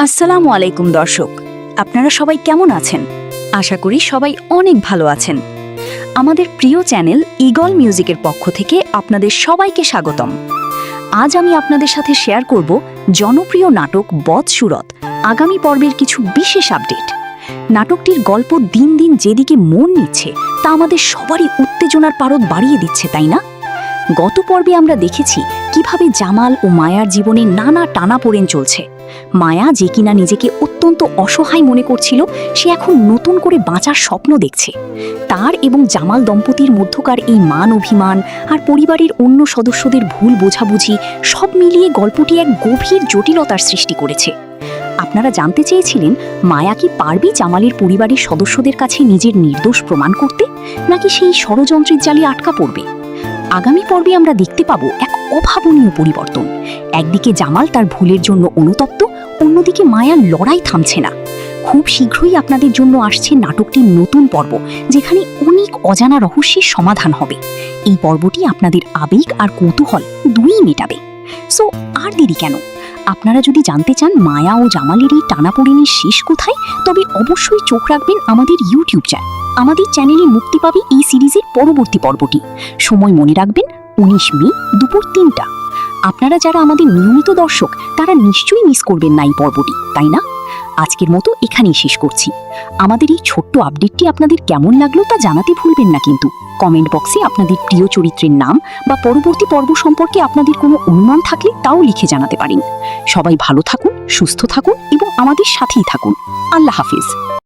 আসসালামু আলাইকুম দর্শক, আপনারা সবাই কেমন আছেন? আশা করি সবাই অনেক ভালো আছেন। আমাদের প্রিয় চ্যানেল ঈগল মিউজিকের পক্ষ থেকে আপনাদের সবাইকে স্বাগতম। আজ আমি আপনাদের সাথে শেয়ার করব জনপ্রিয় নাটক বদসুরত আগামী পর্বের কিছু বিশেষ আপডেট। নাটকটির গল্প দিন দিন যেদিকে মন নিচ্ছে তা আমাদের সবারই উত্তেজনার পারদ বাড়িয়ে দিচ্ছে, তাই না? গত পর্বে আমরা দেখেছি কিভাবে জামাল ও মায়ার জীবনে নানা টানাপোড়েন চলছে। মায়া, যে কিনা নিজেকে অত্যন্ত অসহায় মনে করছিল, সে এখন নতুন করে বাঁচার স্বপ্ন দেখছে। তার এবং জামাল দম্পতির মধ্যকার এই মান অভিমান আর পরিবারের অন্য সদস্যদের ভুল বোঝাবুঝি সব মিলিয়ে গল্পটি এক গভীর জটিলতার সৃষ্টি করেছে। আপনারা জানতে চেয়েছিলেন মায়া কি পারবে জামালের পরিবারের সদস্যদের কাছে নিজের নির্দোষ প্রমাণ করতে, নাকি সেই ষড়যন্ত্রের জালে আটকা পড়বে? আগামী পর্বে আমরা দেখতে পাবো এক অভাবনীয় পরিবর্তন। একদিকে জামাল তার ভুলের জন্য অনুতপ্ত, অন্যদিকে মায়ার লড়াই থামছে না। খুব শীঘ্রই আপনাদের জন্য আসছে নাটকটির নতুন পর্ব, যেখানে অনেক অজানা রহস্যের সমাধান হবে। এই পর্বটি আপনাদের আবেগ আর কৌতূহল দুইই মেটাবে। সো আর দেরি কেন? আপনারা যদি জানতে চান মায়া ও জামালের এই টানাপোড়েনের শেষ কোথায়, তবে অবশ্যই চোখ রাখবেন আমাদের ইউটিউব চ্যানেল। আমাদের চ্যানেলে মুক্তি পাবে এই সিরিজের পরবর্তী পর্বটি। সময় মনে রাখবেন 19 মে দুপুর 3টা। আপনারা যারা আমাদের নিয়মিত দর্শক, তারা নিশ্চয়ই মিস করবেন না এই পর্বটি, তাই না? আজকের মতো এখানেই শেষ করছি। আমাদের এই ছোট্ট আপডেটটি আপনাদের কেমন লাগলো তা জানাতে ভুলবেন না কিন্তু। কমেন্ট বক্সে আপনাদের প্রিয় চরিত্রের নাম বা পরবর্তী পর্ব সম্পর্কে আপনাদের কোনো অনুমান থাকলে তাও লিখে জানাতে পারেন। সবাই ভালো থাকুন, সুস্থ থাকুন এবং আমাদের সাথেই থাকুন। আল্লাহ হাফিজ।